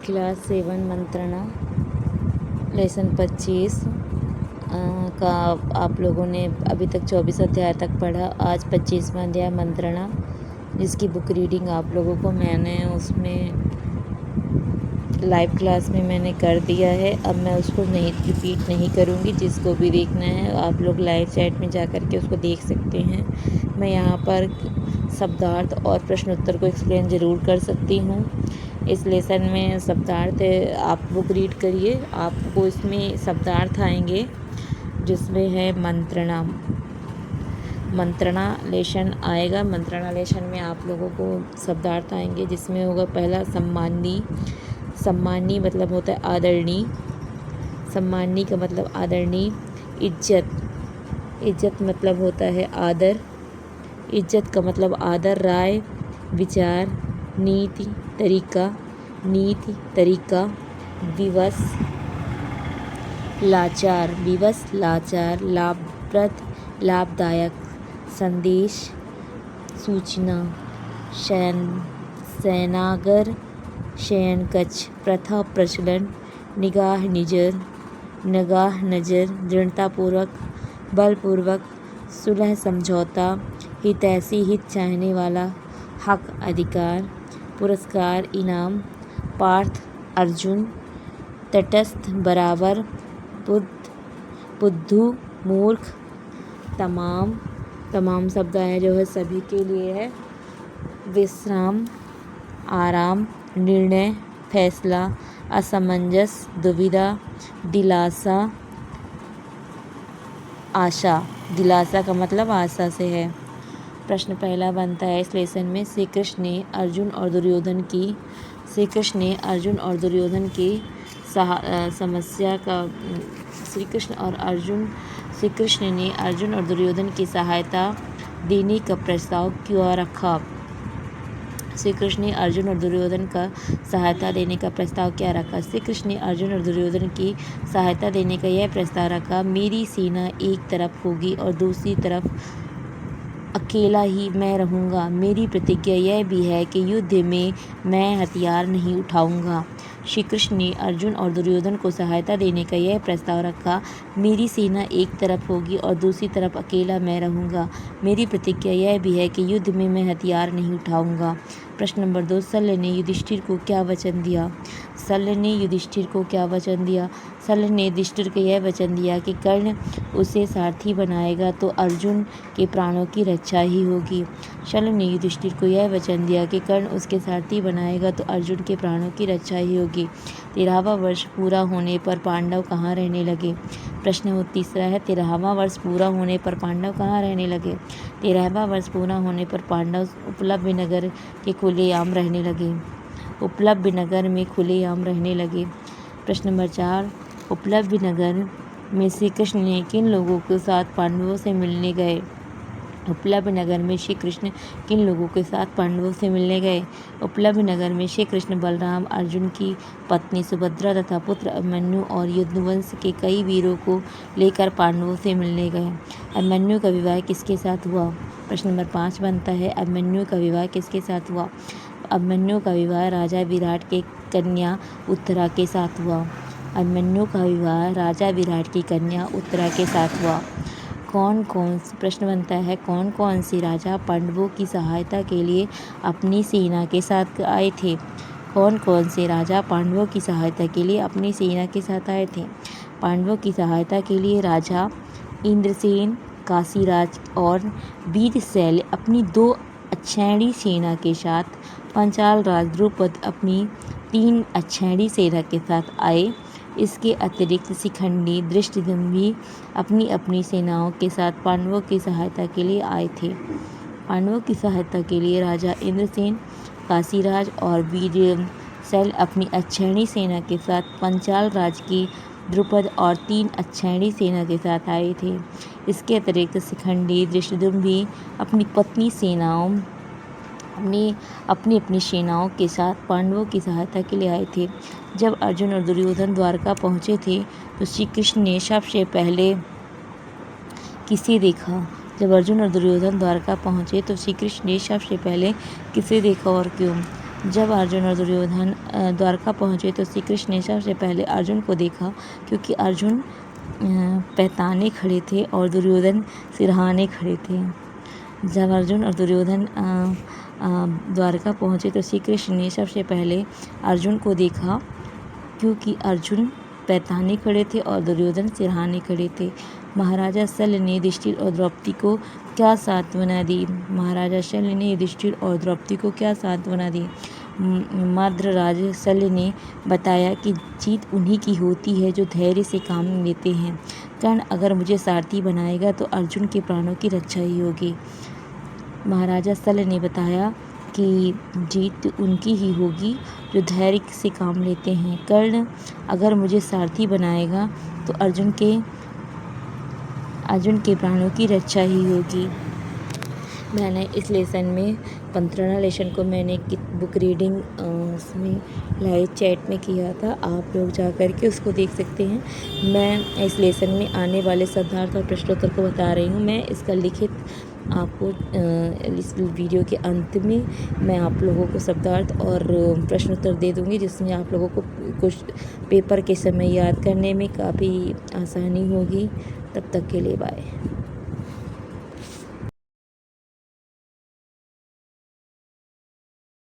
Class 7 मंत्रणा lesson 25 का आप लोगों ने अभी तक 24 अध्याय तक पढ़ा। आज 25वां अध्याय मंत्रणा, जिसकी बुक रीडिंग आप लोगों को मैंने उसमें लाइव क्लास में मैंने कर दिया है। अब मैं उसको रिपीट नहीं करूँगी। जिसको भी देखना है आप लोग लाइव चैट में जा कर के उसको देख सकते हैं। मैं यहाँ पर शब्दार्थ और प्रश्न उत्तर को एक्सप्लेन ज़रूर कर सकती हूँ। इस लेसन में शब्दार्थ आप बुक रीड करिए, आपको इसमें शब्दार्थ आएंगे, जिसमें है मंत्रणा लेशन आएगा। मंत्रणा लेशन में आप लोगों को शब्दार्थ आएंगे, जिसमें होगा पहला सम्मानी। सम्मानी मतलब होता है आदरणीय। सम्मानी का मतलब आदरणीय। इज्जत मतलब होता है आदर। इज्जत का मतलब आदर। राय, विचार, नीति, तरीका। विवश, लाचार। लाभप्रद, लाभदायक। संदेश, सूचना। शयनागार, शयनकक्ष। प्रथा, प्रचलन। निगाह, नज़र। दृढ़तापूर्वक, बलपूर्वक। सुलह, समझौता। हितैषी, हित चाहने वाला। हक, अधिकार। पुरस्कार, इनाम। पार्थ, अर्जुन। तटस्थ, बराबर। बुद्धू, मूर्ख। तमाम शब्द है जो है सभी के लिए है। विश्राम, आराम। निर्णय, फैसला। असमंजस, दुविधा। दिलासा, आशा। दिलासा का मतलब आशा से है। प्रश्न पहला बनता है इस लेसन में, श्री कृष्ण ने अर्जुन और दुर्योधन की समस्या का श्री कृष्ण ने अर्जुन और दुर्योधन की सहायता देने का प्रस्ताव क्यों रखा? श्री कृष्ण ने अर्जुन और दुर्योधन का सहायता देने का प्रस्ताव क्या रखा? श्री कृष्ण ने अर्जुन और दुर्योधन की सहायता देने का यह प्रस्ताव रखा, मेरी सेना एक तरफ होगी और दूसरी तरफ अकेला ही मैं रहूँगा। मेरी प्रतिज्ञा यह भी है कि युद्ध में मैं हथियार नहीं उठाऊँगा। श्री कृष्ण ने अर्जुन और दुर्योधन को सहायता देने का यह प्रस्ताव रखा, मेरी सेना एक तरफ होगी और दूसरी तरफ अकेला मैं रहूँगा। मेरी प्रतिज्ञा यह भी है कि युद्ध में मैं हथियार नहीं उठाऊँगा। प्रश्न नंबर 2, शल्य ने युधिष्ठिर को क्या वचन दिया? शल्य ने युधिष्ठिर को क्या वचन दिया? शल्य ने युधिष्ठिर को यह वचन दिया कि कर्ण उसे सारथी बनाएगा तो अर्जुन के प्राणों की रक्षा ही होगी। शल्य ने युधिष्ठिर को यह वचन दिया कि कर्ण उसके सारथी बनाएगा तो अर्जुन के प्राणों की रक्षा ही होगी। 13वां वर्ष पूरा होने पर पांडव कहाँ रहने लगे? प्रश्न तीसरा है, 13वां वर्ष पूरा होने पर पांडव कहाँ रहने लगे? 13वां वर्ष पूरा होने पर पांडव उपलब्ध नगर के खुलेआम रहने लगे। उपलब्ध नगर में खुलेआम रहने लगे। प्रश्न नंबर 4, उपलब्ध नगर में श्री कृष्ण ने किन लोगों के साथ पांडवों से मिलने गए? उपलब्ध नगर में श्री कृष्ण किन लोगों के साथ पांडवों से मिलने गए? उपलब्ध नगर में श्री कृष्ण बलराम, अर्जुन की पत्नी सुभद्रा तथा पुत्र अभिमन्यु और यदुवंश के कई वीरों को लेकर पांडवों से मिलने गए। अभिमन्यु का विवाह किसके साथ हुआ? प्रश्न नंबर 5 बनता है, अभिमन्यु का विवाह किसके साथ हुआ? अभिमन्यु का विवाह राजा विराट की कन्या उत्तरा के साथ हुआ। अभिमन्यु का विवाह राजा विराट की कन्या उत्तरा के साथ हुआ। प्रश्न बनता है, कौन कौन से राजा पांडवों की सहायता के लिए अपनी सेना के साथ आए थे? कौन कौन से राजा पांडवों की सहायता के लिए अपनी सेना के साथ आए थे? पांडवों की सहायता के लिए राजा इंद्रसेन, काशीराज और वीरशैल्य अपनी 2 अक्षौहिणी सेना के साथ, पांचाल राज द्रुपद अपनी 3 अक्षौहिणी सेना के साथ आए। इसके अतिरिक्त शिखंडी, धृष्टद्युम्न भी अपनी अपनी सेनाओं के साथ पांडवों की सहायता के लिए आए थे। पांडवों की सहायता के लिए राजा इंद्रसेन, काशीराज और वीरशैल्य अपनी अक्षौहिणी सेना के साथ पांचाल राज की द्रुपद और 3 अक्षौहिणी सेना के साथ आए थे। इसके अतिरिक्त शिखंडी, धृष्टद्युम्न भी अपनी अपनी सेनाओं के साथ पांडवों की सहायता के लिए आए थे। जब अर्जुन और दुर्योधन द्वारका पहुँचे थे तो श्री कृष्ण ने सबसे पहले किसे देखा? जब अर्जुन और दुर्योधन द्वारका पहुँचे तो श्री कृष्ण ने सबसे पहले किसे देखा और क्यों? जब अर्जुन और दुर्योधन द्वारका पहुँचे तो श्री कृष्ण ने सबसे पहले अर्जुन को देखा, क्योंकि अर्जुन पैताने खड़े थे और दुर्योधन सिरहाने खड़े थे। जब अर्जुन और दुर्योधन द्वारका पहुँचे तो श्री कृष्ण ने सबसे पहले अर्जुन को देखा, क्योंकि अर्जुन पैताने खड़े थे और दुर्योधन सिरहाने खड़े थे। महाराजा शल्य ने युधिष्ठिर और द्रौपदी को क्या सांत्वना दी? महाराजा शल्य ने युधिष्ठिर और द्रौपदी को क्या सांत्वना दी? मद्रराज शल्य ने बताया कि जीत उन्हीं की होती है जो धैर्य से काम लेते हैं। कर्ण अगर मुझे सारथी बनाएगा तो अर्जुन के प्राणों की रक्षा ही होगी। महाराजा शल्य ने बताया कि जीत उनकी ही होगी जो धैर्य से काम लेते हैं। कर्ण अगर मुझे सारथी बनाएगा तो अर्जुन के प्राणों की रक्षा ही होगी। मैंने इस लेसन में 15वां लेसन को मैंने बुक रीडिंग उसमें लाइव चैट में किया था, आप लोग जा कर के उसको देख सकते हैं। मैं इस लेसन में आने वाले शब्दार्थ और प्रश्नोत्तर को बता रही हूँ। मैं इसका लिखित आपको इस वीडियो के अंत में मैं आप लोगों को शब्दार्थ और प्रश्नोत्तर दे दूँगी, जिसमें आप लोगों को कुछ पेपर के समय याद करने में काफ़ी आसानी होगी। तब तक के लिए बाय।